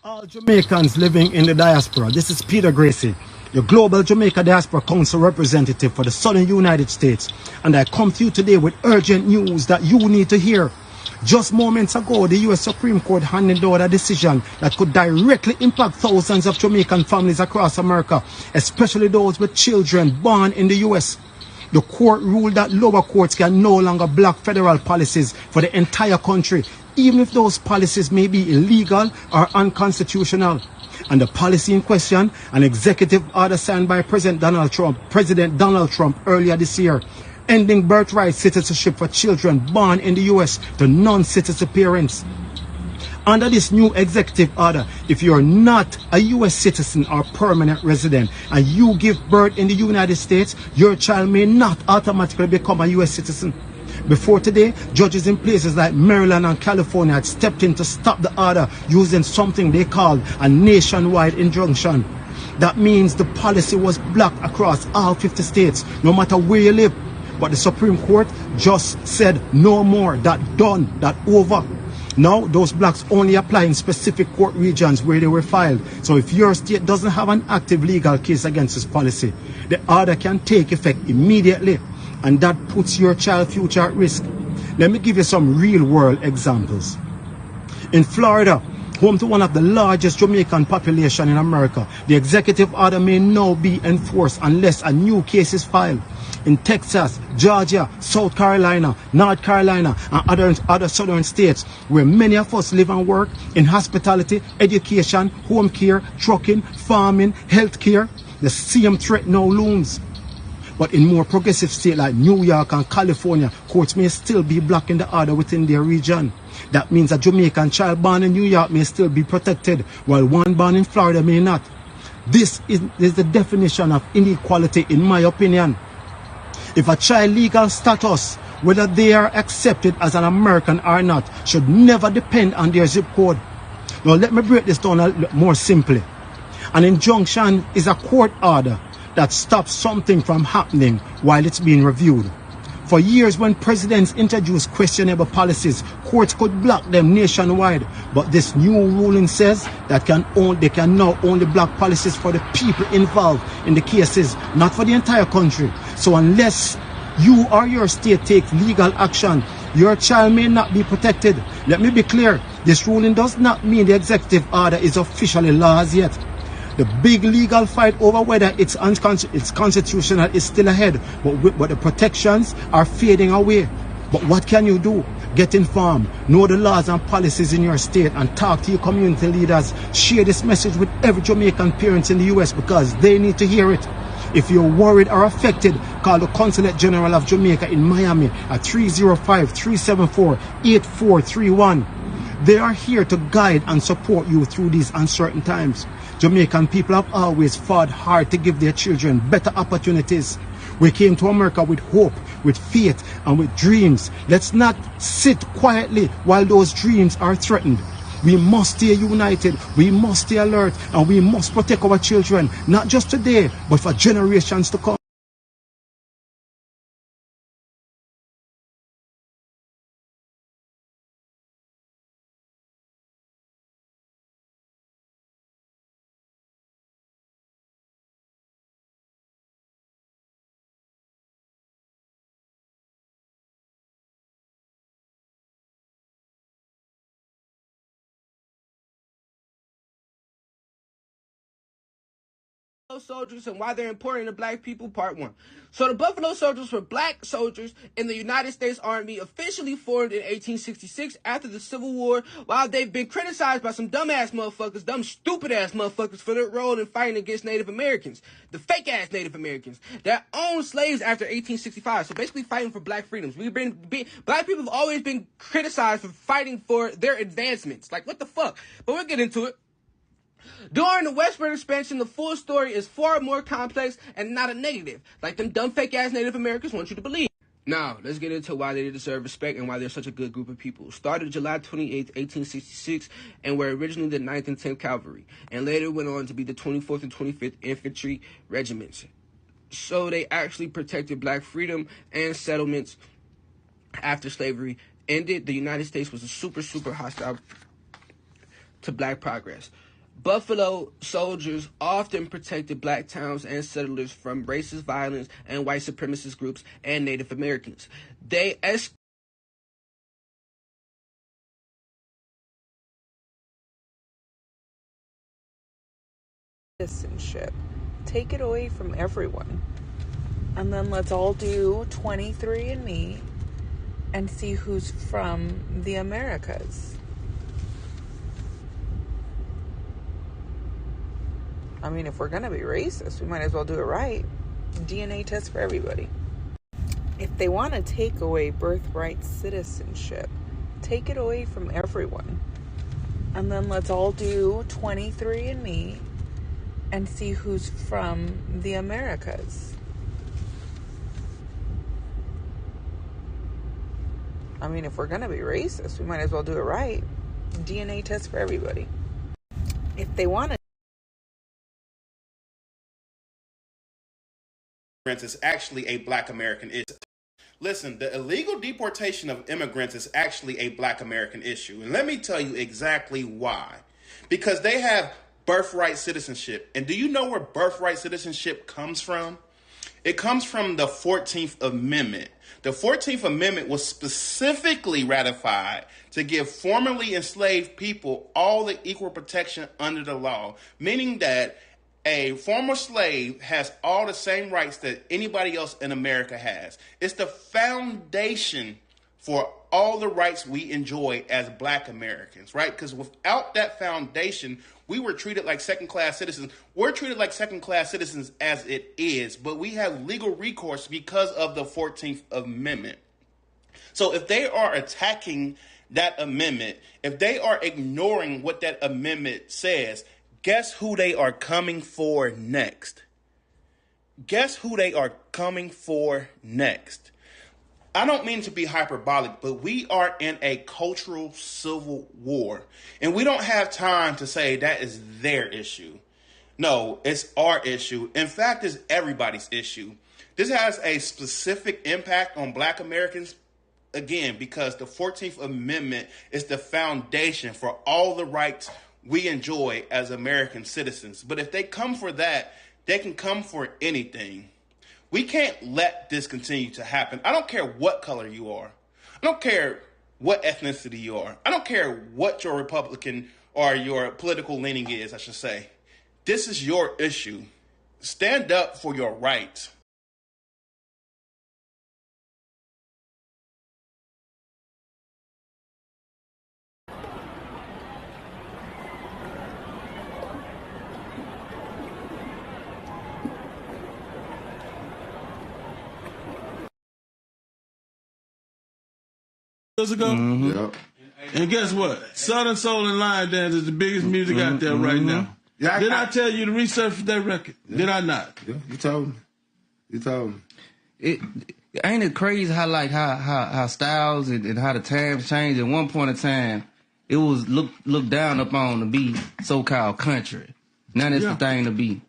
all Jamaicans living in the diaspora. This is Peter Gracie, your Global Jamaica Diaspora Council representative for the Southern United States. And I come to you today with urgent news that you need to hear. Just moments ago, the U.S. Supreme Court handed down a decision that could directly impact thousands of Jamaican families across America, especially those with children born in the U.S. The court ruled that lower courts can no longer block federal policies for the entire country, even if those policies may be illegal or unconstitutional. And the policy in question, an executive order signed by President Donald Trump earlier this year, ending birthright citizenship for children born in the U.S. to non-citizen parents. Under this new executive order, if you're not a U.S. citizen or permanent resident and you give birth in the United States, your child may not automatically become a U.S. citizen. Before today, judges in places like Maryland and California had stepped in to stop the order using something they called a nationwide injunction. That means the policy was blocked across all 50 states, no matter where you live. But the Supreme Court just said no more, that done, that over. Now, those blocks only apply in specific court regions where they were filed. So if your state doesn't have an active legal case against this policy, the order can take effect immediately. And that puts your child's future at risk. Let me give you some real-world examples. In Florida, home to one of the largest Jamaican population in America, the executive order may now be enforced unless a new case is filed. In Texas, Georgia, South Carolina, North Carolina, and other southern states where many of us live and work, in hospitality, education, home care, trucking, farming, healthcare, the same threat now looms. But in more progressive states like New York and California, courts may still be blocking the order within their region. That means a Jamaican child born in New York may still be protected, while one born in Florida may not. This is the definition of inequality, in my opinion. If a child legal status, whether they are accepted as an American or not, should never depend on their zip code. Now let me break this down a little more simply. An injunction is a court order that stops something from happening while it's being reviewed. For years, when presidents introduced questionable policies, courts could block them nationwide. But this new ruling says that they can now only block policies for the people involved in the cases, not for the entire country. So unless you or your state take legal action, your child may not be protected. Let me be clear, this ruling does not mean the executive order is officially law as yet. The big legal fight over whether it's constitutional is still ahead, but the protections are fading away. But what can you do? Get informed, know the laws and policies in your state, and talk to your community leaders. Share this message with every Jamaican parent in the U.S. because they need to hear it. If you're worried or affected, call the Consulate General of Jamaica in Miami at 305-374-8431. They are here to guide and support you through these uncertain times. Jamaican people have always fought hard to give their children better opportunities. We came to America with hope, with faith, and with dreams. Let's not sit quietly while those dreams are threatened. We must stay united, we must stay alert, and we must protect our children, not just today, but for generations to come. Soldiers and why they're important to black people, part 1. So the Buffalo Soldiers were black soldiers in the United States Army, officially formed in 1866 after the Civil War. While they've been criticized by some dumb stupid ass motherfuckers for their role in fighting against Native Americans, the fake ass Native Americans that owned slaves after 1865. So basically fighting for black freedoms. Black people have always been criticized for fighting for their advancements. Like, what the fuck? But we'll get into it. During the westward expansion, the full story is far more complex and not a negative, like them dumb fake-ass Native Americans want you to believe. Now, let's get into why they deserve respect and why they're such a good group of people. Started July 28th, 1866, and were originally the 9th and 10th Cavalry, and later went on to be the 24th and 25th Infantry Regiments. So they actually protected black freedom and settlements after slavery ended. The United States was a super hostile to black progress. Buffalo soldiers often protected black towns and settlers from racist violence and white supremacist groups and Native Americans. They citizenship. Take it away from everyone. And then let's all do 23andMe and see who's from the Americas. I mean, if we're going to be racist, we might as well do it right. DNA test for everybody. If they want to take away birthright citizenship, take it away from everyone. And then let's all do 23andMe and see who's from the Americas. I mean, if we're going to be racist, we might as well do it right. DNA test for everybody. If they want to. Is actually a black American issue. Listen, the illegal deportation of immigrants is actually a black American issue. And let me tell you exactly why. Because they have birthright citizenship. And do you know where birthright citizenship comes from? It comes from the 14th Amendment. The 14th Amendment was specifically ratified to give formerly enslaved people all the equal protection under the law, meaning that a former slave has all the same rights that anybody else in America has. It's the foundation for all the rights we enjoy as black Americans, right? Because without that foundation, we were treated like second-class citizens. We're treated like second-class citizens as it is, but we have legal recourse because of the 14th Amendment. So if they are attacking that amendment, if they are ignoring what that amendment says, guess who they are coming for next? Guess who they are coming for next? I don't mean to be hyperbolic, but we are in a cultural civil war. And we don't have time to say that is their issue. No, it's our issue. In fact, it's everybody's issue. This has a specific impact on black Americans, again, because the 14th Amendment is the foundation for all the rights we enjoy as American citizens. But if they come for that, they can come for anything. We can't let this continue to happen. I don't care what color you are. I don't care what ethnicity you are. I don't care what your Republican or your political leaning is, I should say. This is your issue. Stand up for your rights. Years ago. Yep. And guess what? Southern Soul and Lion Dance is the biggest music out there right now. Yeah, Did I tell you to research that record? Yeah. Did I not? Yeah, you told me. You told me. It ain't it crazy how styles and how the times changed. At one point in time, it was looked down upon to be so-called country. Now that's the thing to be.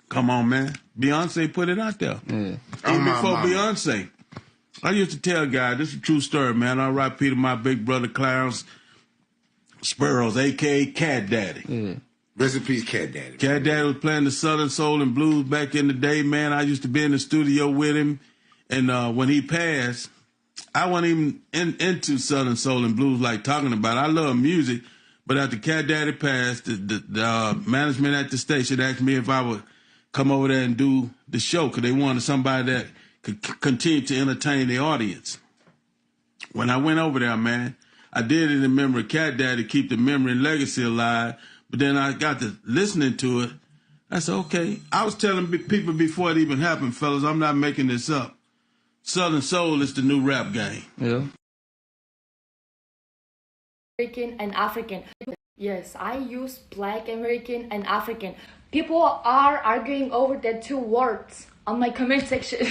Come on, man. Beyonce put it out there. Yeah. Even before Beyonce. I used to tell guys, this is a true story, man. All right, Peter, my big brother, Clowns, Sparrows, a.k.a. Cat Daddy. Yeah. Rest in peace, Cat Daddy. Cat Daddy was playing the Southern Soul and Blues back in the day, man. I used to be in the studio with him. And when he passed, I wasn't even into Southern Soul and Blues like talking about it. I love music. But after Cat Daddy passed, the management at the station asked me if I would come over there and do the show because they wanted somebody that could continue to entertain the audience. When I went over there, man, I did it in memory of Cat Daddy, keep the memory and legacy alive. But then I got to listening to it. I said, okay. I was telling people before it even happened, fellas, I'm not making this up. Southern Soul is the new rap game. Yeah. American and African. Yes, I use Black American and African. People are arguing over the two words on my comment section.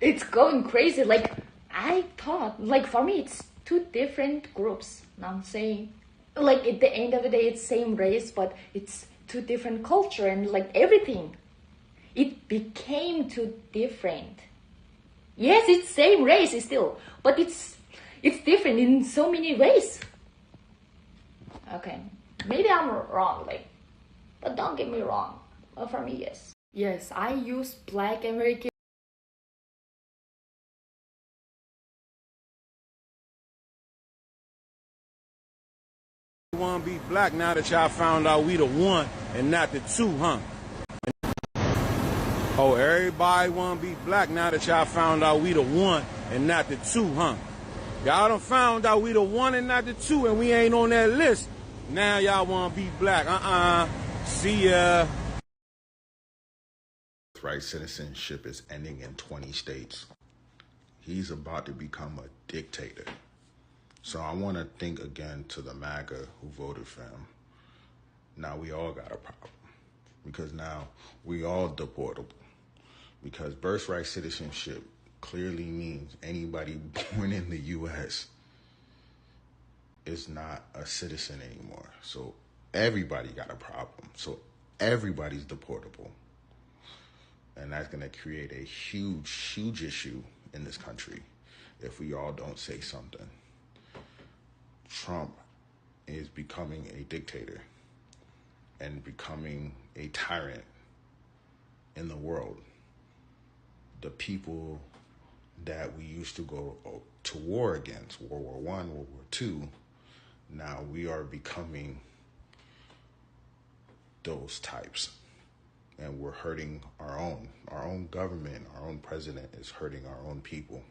It's going crazy. Like, I thought, like, for me, it's two different groups. Now I'm saying, like, at the end of the day, it's same race, but it's two different culture and, like, everything. It became too different. Yes, it's same race still, but it's different in so many ways. Okay, Maybe I'm wrong, like, but don't get me wrong. But for me, yes. Yes, I use Black American. Want to be black now that y'all found out we the one and not the two, huh? Oh, everybody want to be black now that y'all found out we the one and not the two, huh? Y'all done found out we the one and not the two, and we ain't on that list. Now y'all want to be black. See ya. Right, citizenship is ending in 20 states. He's about to become a dictator. So I want to think again to the MAGA who voted for him. Now we all got a problem because now we all deportable. Because birthright citizenship clearly means anybody born in the U.S. is not a citizen anymore. So everybody got a problem. So everybody's deportable. And that's going to create a huge, huge issue in this country if we all don't say something. Trump is becoming a dictator and becoming a tyrant in the world. The people that we used to go to war against, World War I, World War II, now we are becoming those types. And we're hurting our own government, our own president is hurting our own people.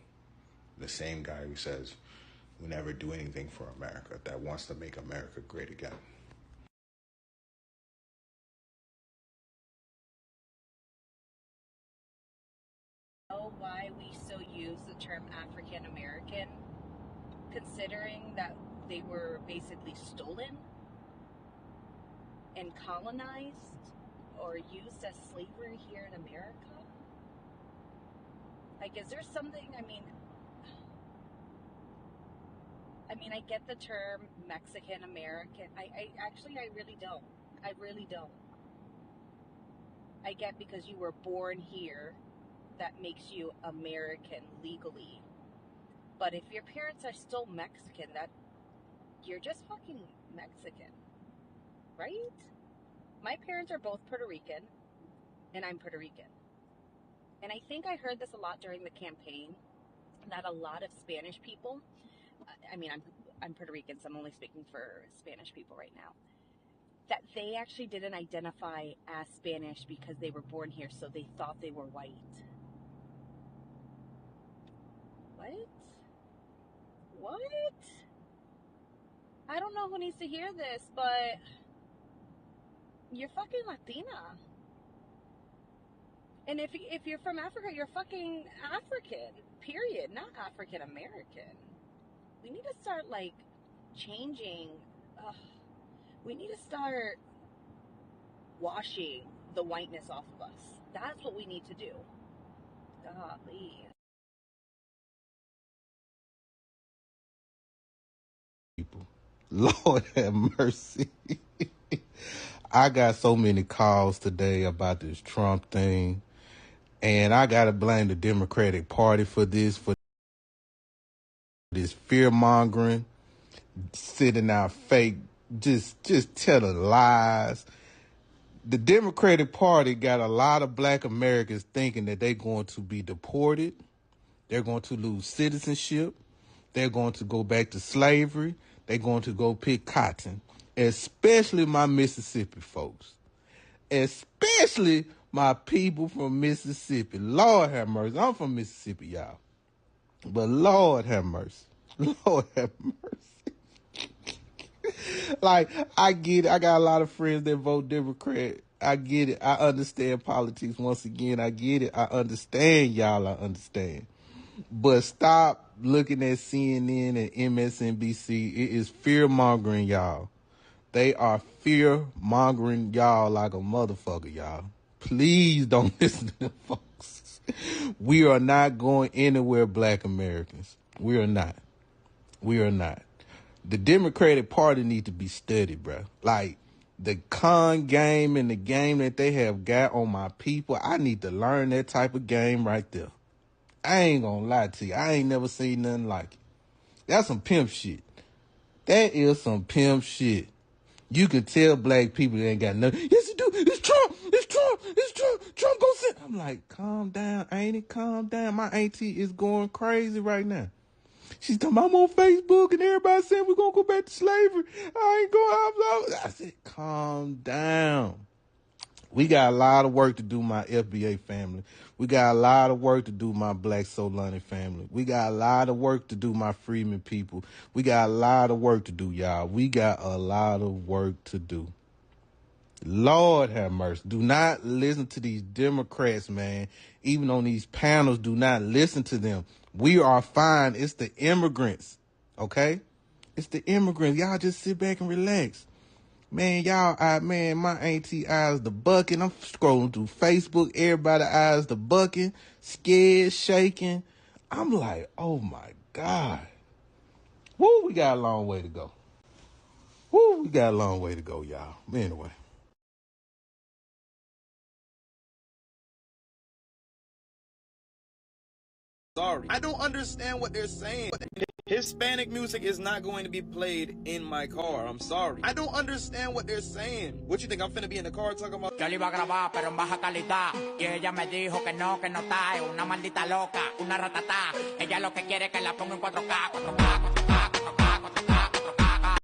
The same guy who says we never do anything for America, that wants to make America great again. Know why we still use the term African American, considering that they were basically stolen and colonized or used as slavery here in America? Like, is there something, I mean, I get the term Mexican American. I really don't. I really don't. I get because you were born here, that makes you American legally. But if your parents are still Mexican, that you're just fucking Mexican, right? My parents are both Puerto Rican, and I'm Puerto Rican. And I think I heard this a lot during the campaign, that a lot of Spanish people, I'm Puerto Rican, so I'm only speaking for Spanish people right now, that they actually didn't identify as Spanish because they were born here, so they thought they were white. What? I don't know who needs to hear this, but you're fucking Latina. And if you're from Africa, you're fucking African, period, not African American. We need to start, like, changing. We need to start washing the whiteness off of us. That's what we need to do. Golly. Lord have mercy. I got so many calls today about this Trump thing, and I got to blame the Democratic Party for this fear-mongering, sitting out fake, just telling lies. The Democratic Party got a lot of black Americans thinking that they're going to be deported, they're going to lose citizenship, they're going to go back to slavery, they're going to go pick cotton, especially my Mississippi folks, especially my people from Mississippi. Lord have mercy. I'm from Mississippi, y'all. But Lord have mercy. Lord have mercy. Like, I get it. I got a lot of friends that vote Democrat. I get it. I understand politics. Once again, I get it. I understand, y'all. I understand. But stop looking at CNN and MSNBC. It is fear-mongering, y'all. They are fear-mongering y'all like a motherfucker, y'all. Please don't listen to them folks. We are not going anywhere, black Americans. We are not. We are not. The Democratic Party need to be studied, bro. Like, the con game and the game that they have got on my people, I need to learn that type of game right there. I ain't gonna lie to you. I ain't never seen nothing like it. That's some pimp shit. That is some pimp shit. You can tell black people ain't got nothing. Yes, you do. It's Trump. It's Trump. It's Trump. Trump gonna sit. I'm like, calm down, ain't it? Calm down. My auntie is going crazy right now. She's talking about, I'm on Facebook and everybody saying we're going to go back to slavery. I ain't going. I said, calm down. We got a lot of work to do, my FBA family. We got a lot of work to do, my Black Solani family. We got a lot of work to do, my Freeman people. We got a lot of work to do, y'all. We got a lot of work to do. Lord have mercy. Do not listen to these Democrats, man. Even on these panels, do not listen to them. We are fine. It's the immigrants, okay? It's the immigrants. Y'all just sit back and relax. Man, man, my auntie eyes the bucking. I'm scrolling through Facebook. Everybody eyes the bucking, scared, shaking. I'm like, oh my God. Woo, we got a long way to go. Woo, we got a long way to go, y'all. Anyway. Sorry. I don't understand what they're saying. Hispanic music is not going to be played in my car. I'm sorry. I don't understand what they're saying. What you think I'm finna be in the car talking about? Yo le iba a grabar, pero en baja calidad. Y ella me dijo que no está. Es una maldita loca, una ratatá. Ella lo que quiere es que la ponga en 4K, 4K, 4K, 4K, 4K, 4K.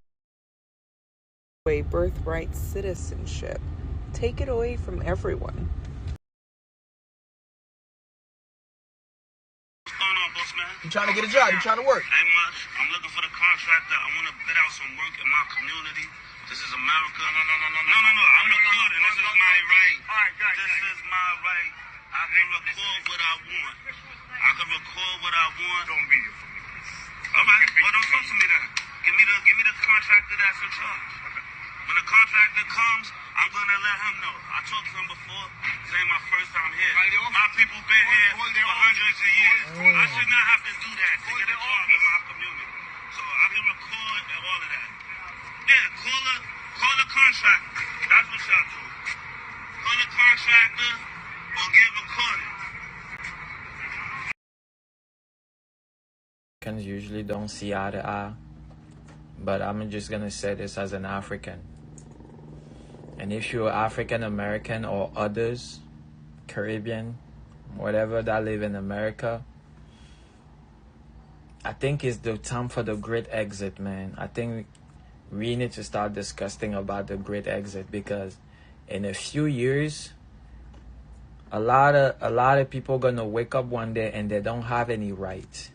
A birthright citizenship. Take it away from everyone. You trying to get a job? You trying to work? Hey, much. I'm looking for the contractor. I want to bid out some work in my community. This is America. No. I'm recording. This is my right. All right, guys. This is my right. I can record what I want. Don't be here for me. All right. Well, don't talk to me then. Give me the contractor that's in charge. Okay. When the contractor comes, I'm gonna let him know. I talked to him before. This ain't my first time here. My people been here for hundreds of years. I should not have to do that to get a job in my community. So I can record and all of that. Yeah, call the contractor. That's what y'all do. Call the contractor or get recorded. Americans usually don't see eye to eye, but I'm just gonna say this as an African. And if you're African American or others, Caribbean, whatever that live in America, I think it's the time for the great exit, man. I think we need to start discussing about the great exit, because in a few years, a lot of people gonna wake up one day and they don't have any rights.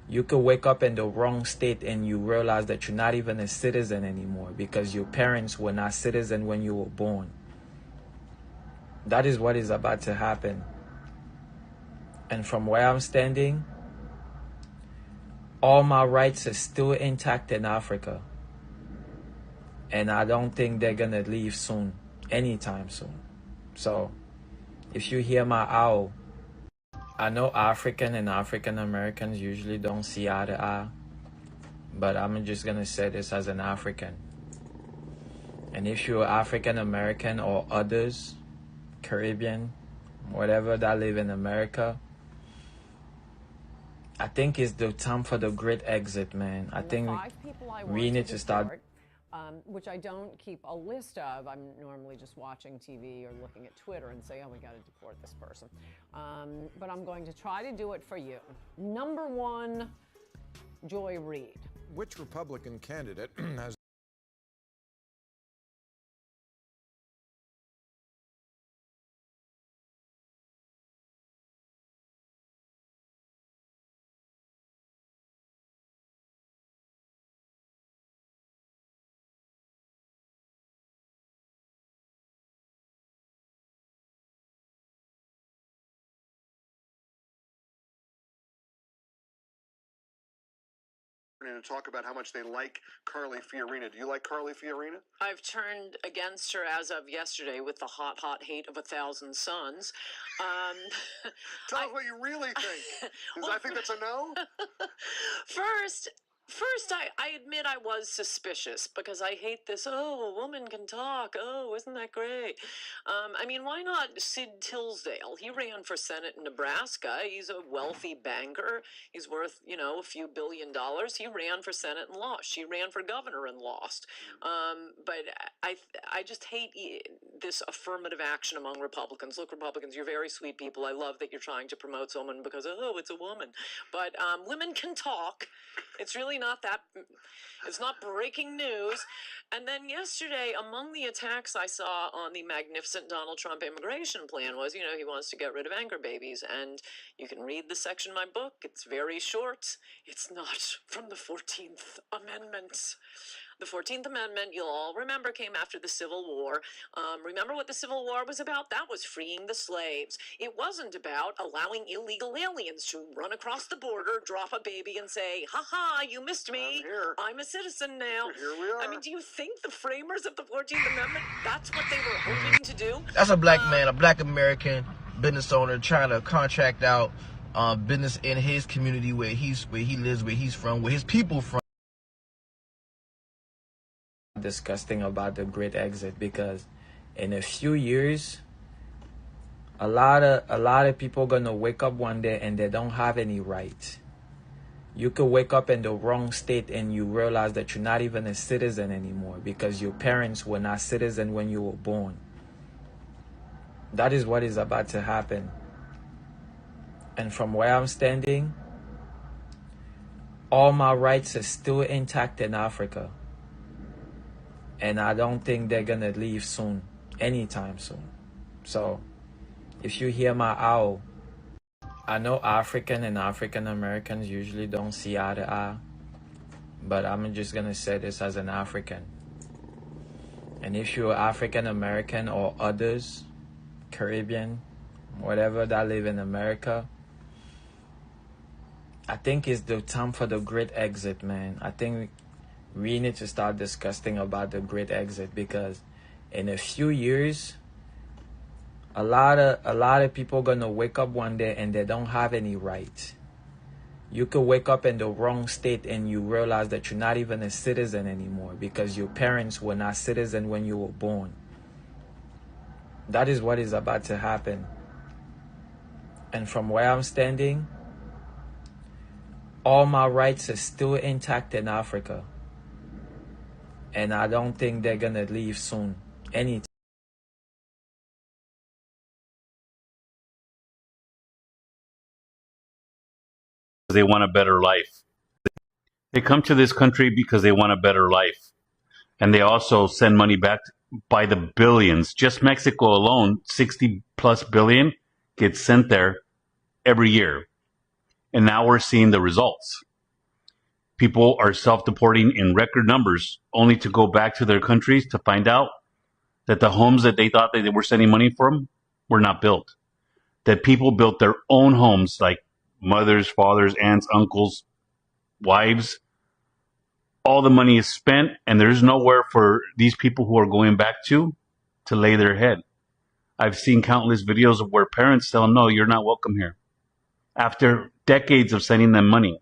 You could wake up in the wrong state and you realize that you're not even a citizen anymore because your parents were not citizens when you were born. That is what is about to happen. And from where I'm standing, all my rights are still intact in Africa. And I don't think they're going to leave soon, anytime soon. So if you hear my owl, I know African and African Americans usually don't see eye to eye, but I'm just going to say this as an African. And if you're African American or others, Caribbean, whatever that live in America, I think it's the time for the great exit, man. I think we need to start. Which I don't keep a list of. I'm normally just watching TV or looking at Twitter and say, oh, we got to deport this person. But I'm going to try to do it for you. Number one, Joy Reid. Which Republican candidate has and talk about how much they like Carly Fiorina. Do you like Carly Fiorina? I've turned against her as of yesterday with the hot, hot hate of 1,000 suns. Tell us what you really think. Because I think that's a no. First, First, I admit I was suspicious because I hate this, oh, a woman can talk, oh, isn't that great? I mean, why not Sid Tisdale? He ran for Senate in Nebraska. He's a wealthy banker. He's worth, you know, a few $1 billion. He ran for Senate and lost. She ran for governor and lost. But I just hate this affirmative action among Republicans. Look, Republicans, you're very sweet people. I love that you're trying to promote someone because, oh, it's a woman. But women can talk. It's really not that, it's not breaking news. And then yesterday, among the attacks I saw on the magnificent Donald Trump immigration plan was, you know, he wants to get rid of anchor babies. And you can read the section in my book. It's very short. It's not from the 14th Amendment. The 14th Amendment, you'll all remember, came after the Civil War. Remember what the Civil War was about? That was freeing the slaves. It wasn't about allowing illegal aliens to run across the border, drop a baby, and say, ha-ha, you missed me. I'm a citizen now. Here we are. I mean, do you think the framers of the 14th Amendment, that's what they were hoping to do? That's a black man, a black American business owner trying to contract out business in his community where he lives, where he's from, where his people from. Disgusting about the great exit, because in a few years a lot of people gonna wake up one day and they don't have any rights. You could wake up in the wrong state and you realize that you're not even a citizen anymore because your parents were not citizens when you were born. That is what is about to happen. And from where I'm standing, all my rights are still intact in Africa. And I don't think they're gonna leave soon, anytime soon. So, if you hear my owl, I know African and African Americans usually don't see eye to eye, but I'm just gonna say this as an African. And if you're African American or others, Caribbean, whatever, that live in America, I think it's the time for the great exit, man. I think we need to start discussing about the great exit, because in a few years a lot of people gonna wake up one day and they don't have any rights. You could wake up in the wrong state and you realize that you're not even a citizen anymore because your parents were not citizens when you were born. That is what is about to happen. And from where I'm standing, all my rights are still intact in Africa. And I don't think they're gonna leave soon. Anytime. They want a better life. They come to this country because they want a better life. And they also send money back by the billions. Just Mexico alone, 60 plus billion gets sent there every year. And now we're seeing the results. People are self-deporting in record numbers only to go back to their countries to find out that the homes that they thought that they were sending money from were not built. That people built their own homes, like mothers, fathers, aunts, uncles, wives. All the money is spent, and there's nowhere for these people who are going back to lay their head. I've seen countless videos of where parents tell them, no, you're not welcome here. After decades of sending them money.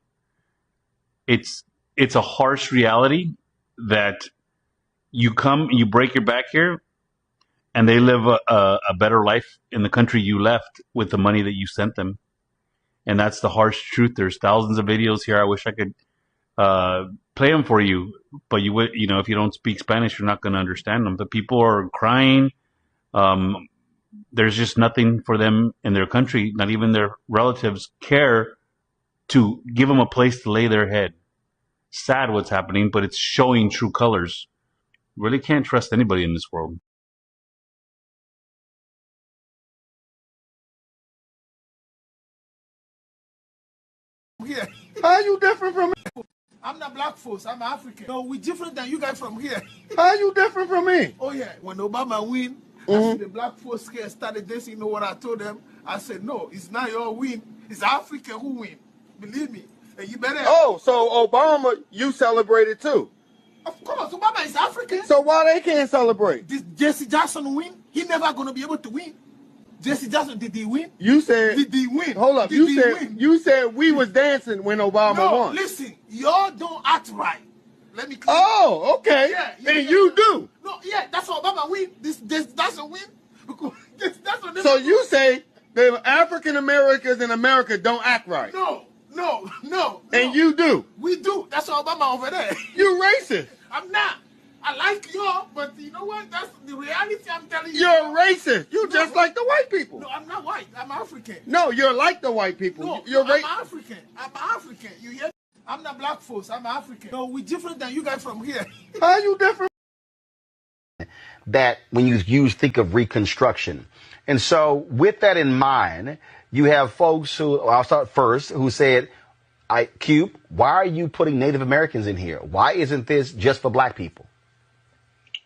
It's a harsh reality that you come, you break your back here, and they live a better life in the country you left with the money that you sent them. And that's the harsh truth. There's thousands of videos here. I wish I could play them for you, but you would, you know, if you don't speak Spanish, you're not going to understand them. The people are crying. There's just nothing for them in their country. Not even their relatives care to give them a place to lay their head. Sad what's happening, but it's showing true colors. Really can't trust anybody in this world. Here. How are you different from me? I'm not black folks, I'm African. No, we're different than you guys from here. How are you different from me? Oh yeah, when Obama win, I see the black folks here started this, you know what I told them? I said, no, it's not your win, it's Africa who win. Believe me. And you better. Oh, so Obama, you celebrated too? Of course, Obama is African. So why they can't celebrate? Did Jesse Jackson win? He never gonna be able to win. Jesse Jackson, did he win? You said. Did he win? Hold up. Did he win? You said we was dancing when Obama won. Listen. y'all don't act right. Let me clear. Oh, okay. Yeah, And you do. No, yeah, that's what Obama win. That's a win. Because that's what So you say the African Americans in America don't act right. No. And you do. We do. That's what Obama over there. You racist. I'm not. I like y'all, but you know what? That's the reality I'm telling you. You're racist. You just like the white people. No, I'm not white. I'm African. No, you're like the white people. No, You're I'm African. I'm African. You hear? I'm not black folks. I'm African. No, we different than you guys from here. How you different? That when you think of Reconstruction. And so with that in mind, you have folks who, I'll start first, who said, Cube, why are you putting Native Americans in here? Why isn't this just for black people?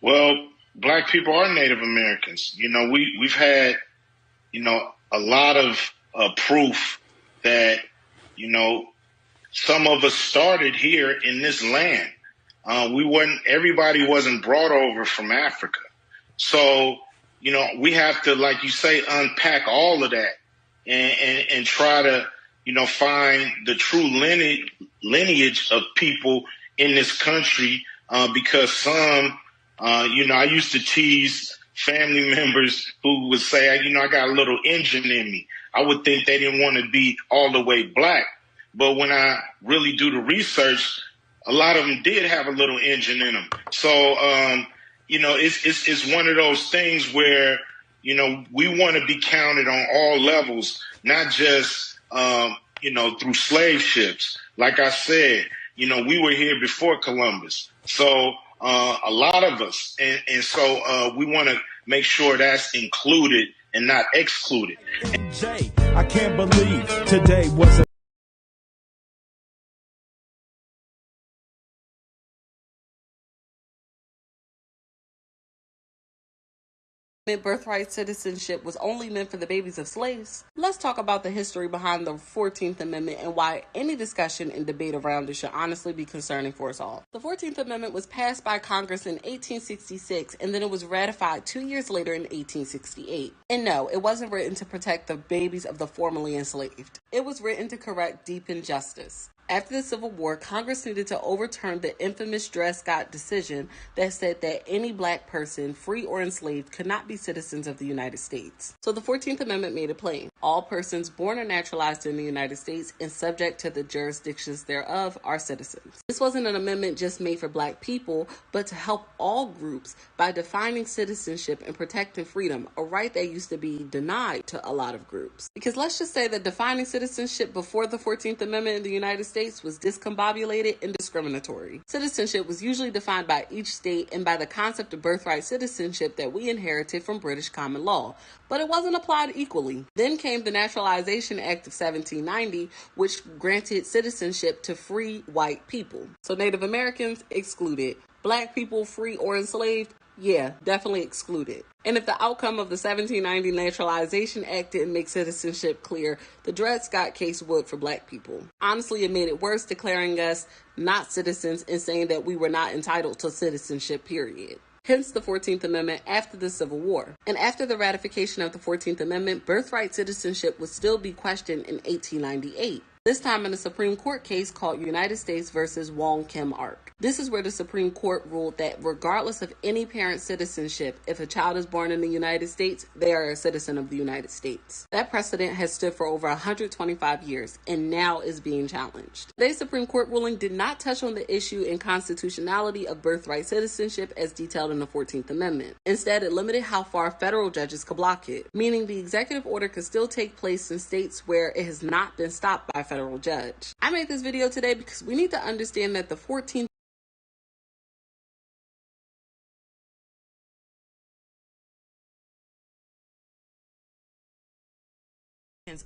Well, black people are Native Americans. You know, we've had, you know, a lot of proof that, you know, some of us started here in this land. Everybody wasn't brought over from Africa. So, you know, we have to, like you say, unpack all of that and try to, you know, find the true lineage of people in this country, because some, you know, I used to tease family members who would say, you know, I got a little Indian in me. I would think they didn't want to be all the way black. But when I really do the research, a lot of them did have a little Indian in them. So, you know, it's one of those things where, you know, we want to be counted on all levels, not just, you know, through slave ships. Like I said, you know, we were here before Columbus. So a lot of us. And so we want to make sure that's included and not excluded. Jay, I can't believe today was a birthright citizenship was only meant for the babies of slaves. Let's talk about the history behind the 14th Amendment and why any discussion and debate around it should honestly be concerning for us all. The 14th Amendment was passed by Congress in 1866, and then it was ratified 2 years later in 1868. And no, it wasn't written to protect the babies of the formerly enslaved. It was written to correct deep injustice. After the Civil War, Congress needed to overturn the infamous Dred Scott decision that said that any black person, free or enslaved, could not be citizens of the United States. So the 14th Amendment made it plain. All persons born or naturalized in the United States and subject to the jurisdictions thereof are citizens. This wasn't an amendment just made for black people, but to help all groups by defining citizenship and protecting freedom, a right that used to be denied to a lot of groups. Because let's just say that defining citizenship before the 14th Amendment in the United States was discombobulated and discriminatory. Citizenship was usually defined by each state and by the concept of birthright citizenship that we inherited from British common law, but it wasn't applied equally. Then came the Naturalization Act of 1790, which granted citizenship to free white people. So Native Americans excluded. Black people, free or enslaved, yeah, definitely excluded. And if the outcome of the 1790 Naturalization Act didn't make citizenship clear, the Dred Scott case would for black people. Honestly, it made it worse, declaring us not citizens and saying that we were not entitled to citizenship, period. Hence the 14th Amendment after the Civil War. And after the ratification of the 14th Amendment, birthright citizenship would still be questioned in 1898. This time in a Supreme Court case called United States versus Wong Kim Ark. This is where the Supreme Court ruled that regardless of any parent's citizenship, if a child is born in the United States, they are a citizen of the United States. That precedent has stood for over 125 years and now is being challenged. Today's Supreme Court ruling did not touch on the issue and constitutionality of birthright citizenship as detailed in the 14th Amendment. Instead, it limited how far federal judges could block it, meaning the executive order could still take place in states where it has not been stopped by a federal judge. I made this video today because we need to understand that the 14th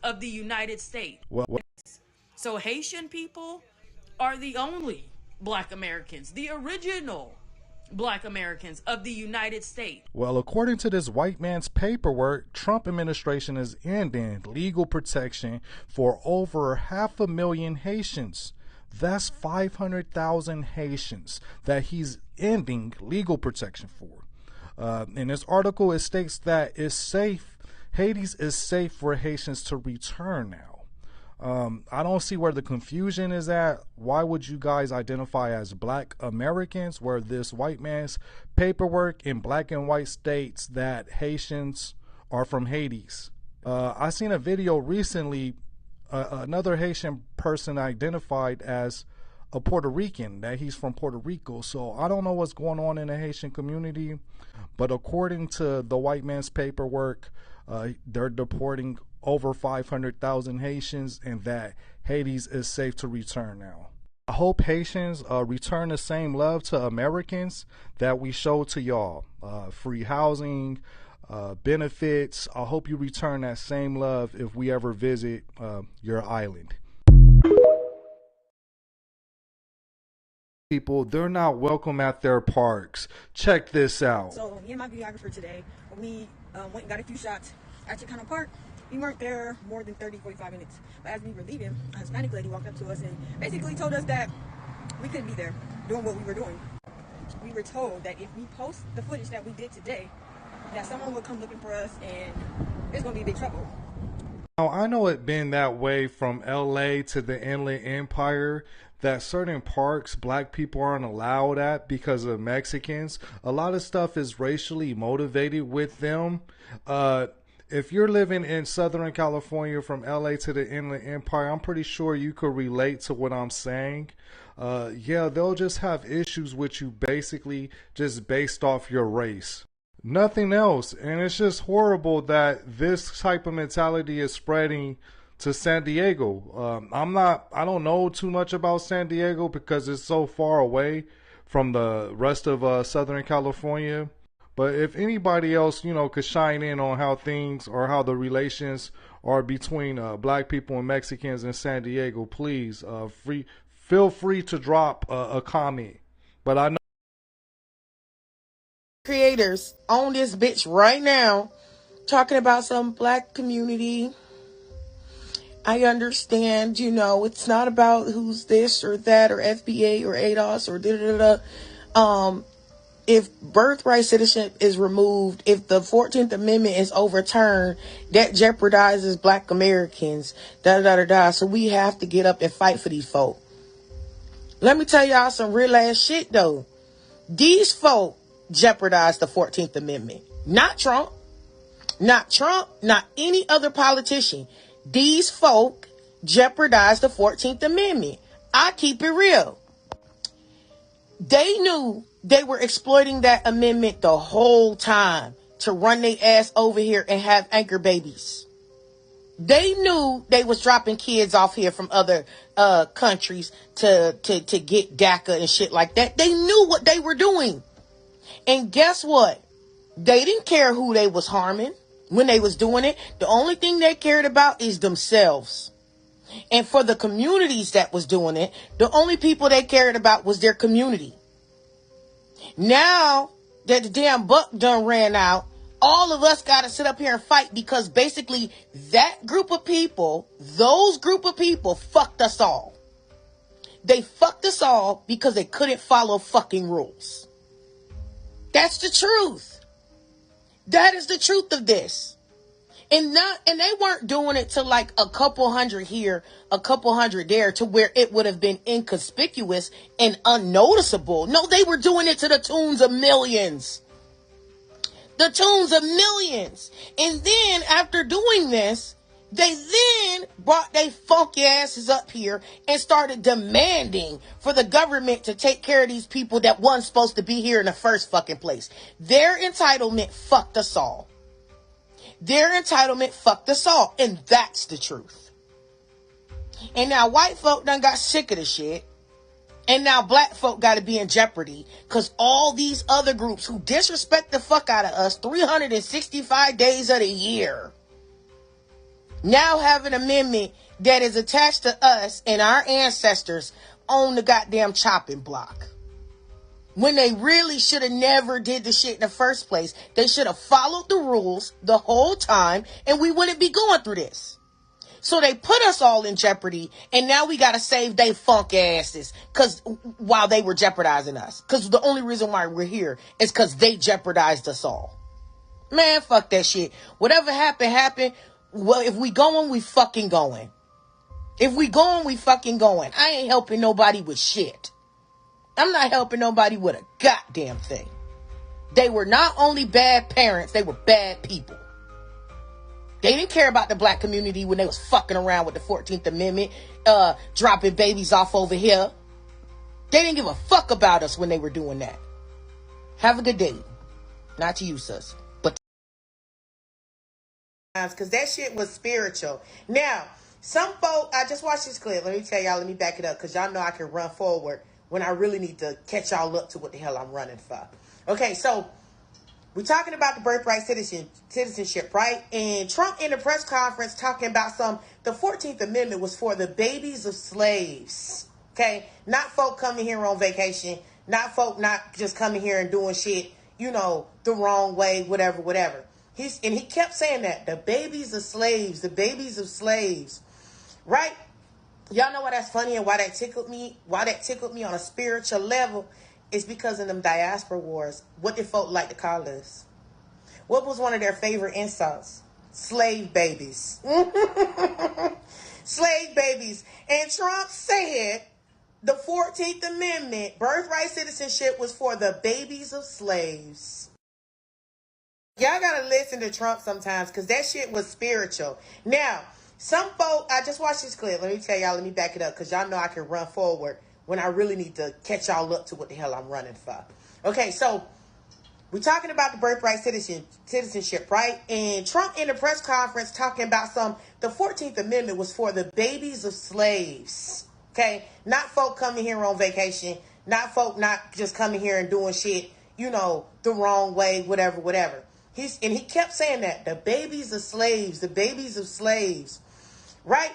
of the United States. Well, so Haitian people are the only Black Americans, the original Black Americans of the United States. Well, according to this white man's paperwork, Trump administration is ending legal protection for over 500,000 Haitians. That's 500,000 Haitians that he's ending legal protection for. In this article, it states that it's safe. Haiti is safe for Haitians to return now. I don't see where the confusion is at. Why would you guys identify as Black Americans where this white man's paperwork in black and white states that Haitians are from Hades? I seen a video recently, another Haitian person identified as a Puerto Rican, that he's from Puerto Rico. So I don't know what's going on in the Haitian community, but according to the white man's paperwork, they're deporting over 500,000 Haitians, and that Hades is safe to return now. I hope Haitians return the same love to Americans that we showed to y'all. Free housing, benefits. I hope you return that same love if we ever visit your island. People, they're not welcome at their parks. Check this out. So me and my videographer today, we went and got a few shots at Chicano Park. We weren't there more than 30-45 minutes. But as we were leaving, a Hispanic lady walked up to us and basically told us that we couldn't be there doing what we were doing. We were told that if we post the footage that we did today, that someone would come looking for us and there's going to be big trouble. Now, I know it been that way from LA to the Inland Empire, that certain parks black people aren't allowed at because of Mexicans. A lot of stuff is racially motivated with them. If you're living in Southern California from LA to the Inland Empire, I'm pretty sure you could relate to what I'm saying. Yeah, they'll just have issues with you basically just based off your race. Nothing else. And it's just horrible that this type of mentality is spreading to San Diego. I don't know too much about San Diego because it's so far away from the rest of Southern California. But if anybody else, could shine in on how things or how the relations are between black people and Mexicans in San Diego, please feel free to drop a comment. But I know creators on this bitch right now talking about some black community. I understand, it's not about who's this or that or FBA or ADOS or da-da-da-da. If birthright citizenship is removed, if the 14th Amendment is overturned, that jeopardizes black Americans, da-da-da-da. So we have to get up and fight for these folk. Let me tell y'all some real ass shit though. These folk jeopardize the 14th Amendment. Not Trump. Not Trump. Not any other politician. These folk jeopardize the 14th Amendment. I keep it real. They knew they were exploiting that amendment the whole time to run their ass over here and have anchor babies. They knew they was dropping kids off here from other countries to get DACA and shit like that. They knew what they were doing. And guess what? They didn't care who they was harming when they was doing it. The only thing they cared about is themselves. And for the communities that was doing it, the only people they cared about was their community. Now that the damn buck done ran out, all of us got to sit up here and fight because basically that group of people, those group of people fucked us all. They fucked us all because they couldn't follow fucking rules. That's the truth. That is the truth of this. And they weren't doing it to like a couple hundred here, a couple hundred there, to where it would have been inconspicuous and unnoticeable. No, they were doing it to the tunes of millions. The tunes of millions. And then after doing this, they then brought their funky asses up here and started demanding for the government to take care of these people that wasn't supposed to be here in the first fucking place. Their entitlement fucked us all. Their entitlement fucked us all. And that's the truth. And now white folk done got sick of the shit. And now black folk got to be in jeopardy. Because all these other groups who disrespect the fuck out of us 365 days of the year now have an amendment that is attached to us and our ancestors on the goddamn chopping block. When they really should have never did the shit in the first place. They should have followed the rules the whole time and we wouldn't be going through this. So they put us all in jeopardy and now we got to save they funk asses while they were jeopardizing us. Because the only reason why we're here is because they jeopardized us all. Man, fuck that shit. Whatever happened. Well, if we going, we fucking going. If we going, we fucking going. I ain't helping nobody with shit. I'm not helping nobody with a goddamn thing. They were not only bad parents, they were bad people. They didn't care about the black community when they was fucking around with the 14th Amendment, dropping babies off over here. They didn't give a fuck about us when they were doing that. Have a good day. Not to you, sis. But because that shit was spiritual. Now, some folk, I just watched this clip. Let me tell y'all, let me back it up, because y'all know I can run forward when I really need to catch y'all up to what the hell I'm running for. Okay, so we're talking about the birthright citizenship, right? And Trump in the press conference talking about the 14th Amendment was for the babies of slaves. Okay? Not folk coming here on vacation. Not folk not just coming here and doing shit, the wrong way, whatever. He kept saying that. The babies of slaves, the babies of slaves. Right? Y'all know why that's funny and why that tickled me? Why that tickled me on a spiritual level? It's because in them diaspora wars, what did folk like to call us? What was one of their favorite insults? Slave babies. Slave babies. And Trump said the 14th Amendment, birthright citizenship, was for the babies of slaves. Y'all gotta listen to Trump sometimes, because that shit was spiritual. Now, some folk, I just watched this clip. Let me tell y'all, let me back it up, because y'all know I can run forward when I really need to catch y'all up to what the hell I'm running for. Okay, so we're talking about the birthright citizenship, right? And Trump in the press conference talking about the 14th Amendment was for the babies of slaves. Okay? Not folk coming here on vacation. Not folk not just coming here and doing shit, the wrong way, whatever. He kept saying that. The babies of slaves, the babies of slaves. Right?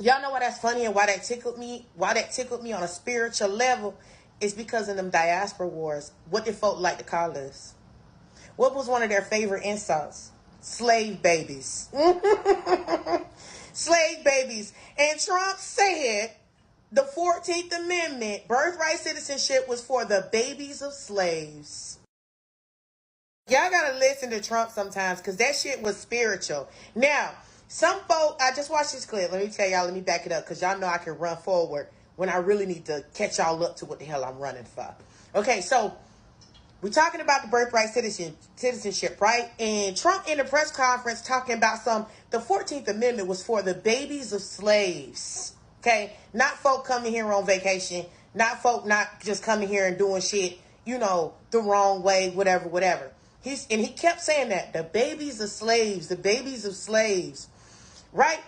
Y'all know why that's funny and why that tickled me? Why that tickled me on a spiritual level? It's because in them diaspora wars, what did folk like to call us? What was one of their favorite insults? Slave babies. Slave babies. And Trump said the 14th Amendment, birthright citizenship, was for the babies of slaves. Y'all gotta listen to Trump sometimes, because that shit was spiritual. Now, some folk, I just watched this clip. Let me tell y'all, let me back it up, because y'all know I can run forward when I really need to catch y'all up to what the hell I'm running for. Okay, so we're talking about the birthright citizenship, right? And Trump in the press conference talking about the 14th Amendment was for the babies of slaves. Okay? Not folk coming here on vacation. Not folk not just coming here and doing shit, the wrong way, whatever. He kept saying that. The babies of slaves, the babies of slaves. Right?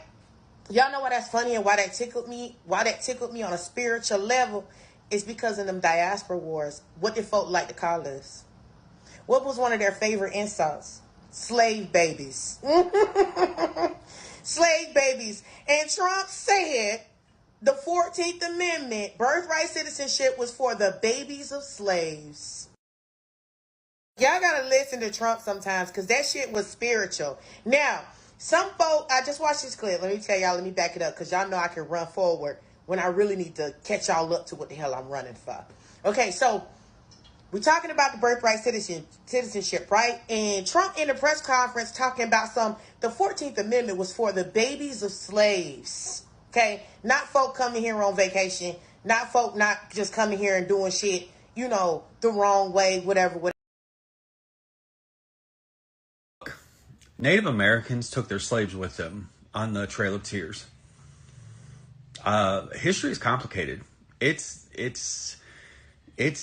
Y'all know why that's funny and why that tickled me? Why that tickled me on a spiritual level? It's because in them diaspora wars, what did folk like to call us? What was one of their favorite insults? Slave babies. Slave babies. And Trump said the 14th Amendment, birthright citizenship, was for the babies of slaves. Y'all gotta listen to Trump sometimes, because that shit was spiritual. Now, some folk, I just watched this clip. Let me tell y'all, let me back it up, because y'all know I can run forward when I really need to catch y'all up to what the hell I'm running for. Okay, so we're talking about the birthright citizenship, right? And Trump in the press conference talking about the 14th Amendment was for the babies of slaves. Okay? Not folk coming here on vacation. Not folk not just coming here and doing shit, the wrong way, whatever. Native Americans took their slaves with them on the Trail of Tears. History is complicated. It's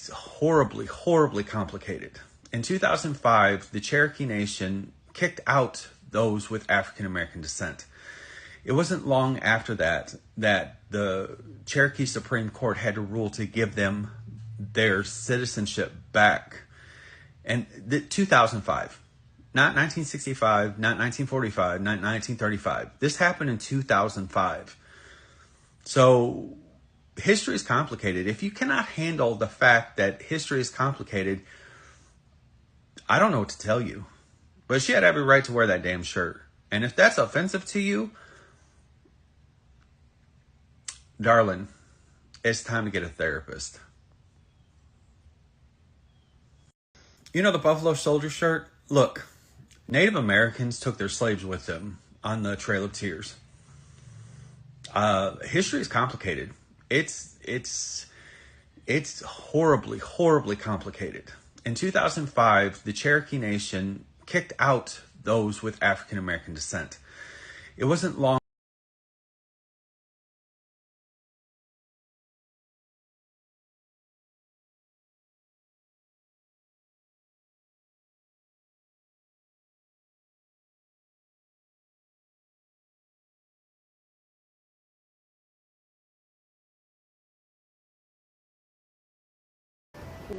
horribly, horribly complicated. In 2005, the Cherokee Nation kicked out those with African American descent. It wasn't long after that the Cherokee Supreme Court had to rule to give them their citizenship back. And 2005. Not 1965, not 1945, not 1935. This happened in 2005. So history is complicated. If you cannot handle the fact that history is complicated, I don't know what to tell you. But she had every right to wear that damn shirt. And if that's offensive to you, darling, it's time to get a therapist. You know the Buffalo Soldier shirt? Look, Native Americans took their slaves with them on the Trail of Tears. History is complicated. It's horribly, horribly complicated. In 2005, the Cherokee Nation kicked out those with African American descent. It wasn't long.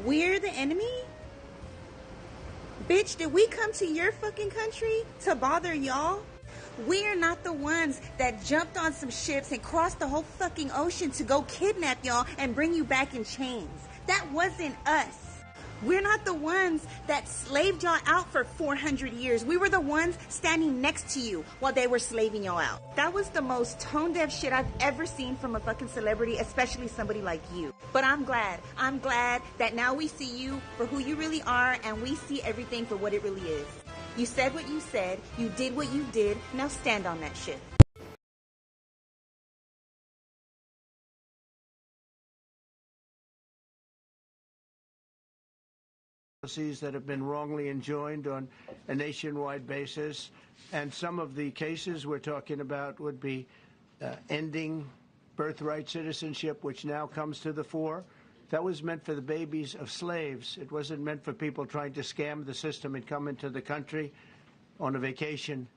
We're the enemy? Bitch, did we come to your fucking country to bother y'all? We're not the ones that jumped on some ships and crossed the whole fucking ocean to go kidnap y'all and bring you back in chains. That wasn't us. We're not the ones that slaved y'all out for 400 years. We were the ones standing next to you while they were slaving y'all out. That was the most tone-deaf shit I've ever seen from a fucking celebrity, especially somebody like you. But I'm glad that now we see you for who you really are, and we see everything for what it really is. You said what you said, you did what you did, now stand on that shit. Policies that have been wrongly enjoined on a nationwide basis, and some of the cases we're talking about would be ending birthright citizenship, which now comes to the fore. That was meant for the babies of slaves. It wasn't meant for people trying to scam the system and come into the country on a vacation.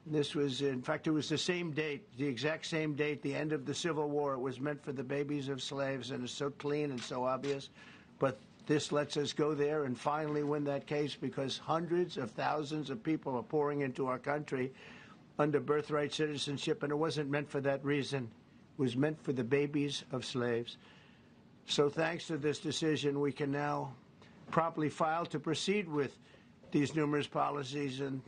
This was, in fact, it was the same date, the exact same date, the end of the Civil War. It was meant for the babies of slaves, and it's so clean and so obvious. But this lets us go there and finally win that case, because hundreds of thousands of people are pouring into our country under birthright citizenship, and it wasn't meant for that reason. It was meant for the babies of slaves. So thanks to this decision, we can now promptly file to proceed with these numerous policies and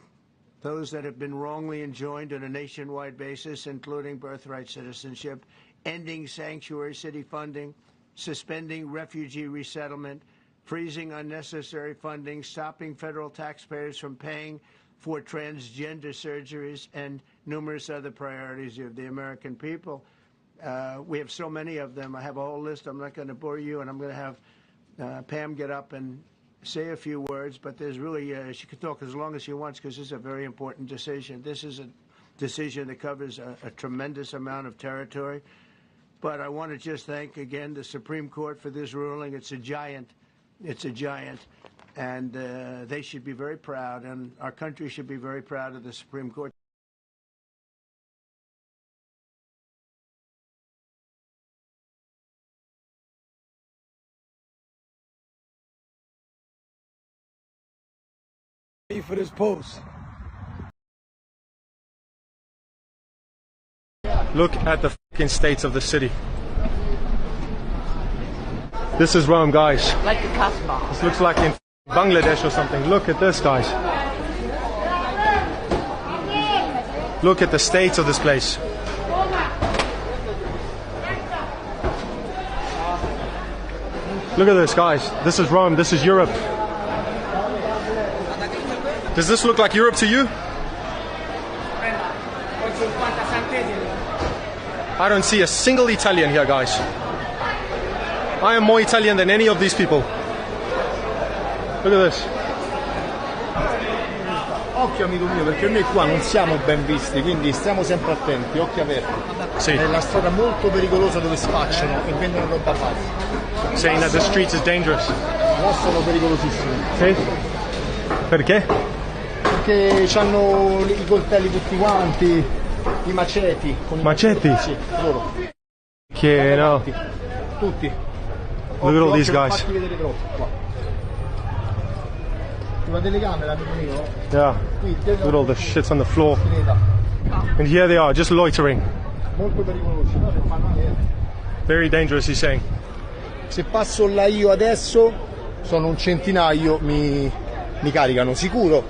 those that have been wrongly enjoined on a nationwide basis, including birthright citizenship, ending sanctuary city funding, suspending refugee resettlement, freezing unnecessary funding, stopping federal taxpayers from paying for transgender surgeries, and numerous other priorities of the American people. We have so many of them. I have a whole list. I'm not going to bore you, and I'm going to have Pam get up and say a few words, but there's really, she can talk as long as she wants, because this is a very important decision. This is a decision that covers a tremendous amount of territory. But I want to just thank again the Supreme Court for this ruling. It's a giant. It's a giant. And they should be very proud, and our country should be very proud of the Supreme Court. For this post. Look at the fucking states of the city. This is Rome, guys. Like the Casbah. This looks like in Bangladesh or something. Look at this, guys. Look at the states of this place. Look at this, guys. This is Rome. This is Europe. Does this look like Europe to you? I don't see a single Italian here, guys. I am more Italian than any of these people. Look at this. Occhio amico mio, perché noi qua non siamo ben visti, quindi stiamo sempre attenti, occhi aperti. Sì. È la strada molto pericolosa dove spacciano e vendono roba falsa. Saying that the street is dangerous. No, sono pericolosissimi. Sì? Perché? Perché hanno i coltelli tutti quanti, i maceti. Con Maceti? Sì, loro. Che no. Tutti. Look at all these guys. Fatti vedere troppo qua. Ti va delle camere, amico mio? Yeah. Look at all the shits on the floor. And here they are, just loitering. Molto pericolosi, no? Non fanno niente. Very dangerous, he's saying. Se passo là io adesso, sono un centinaio, mi caricano, sicuro.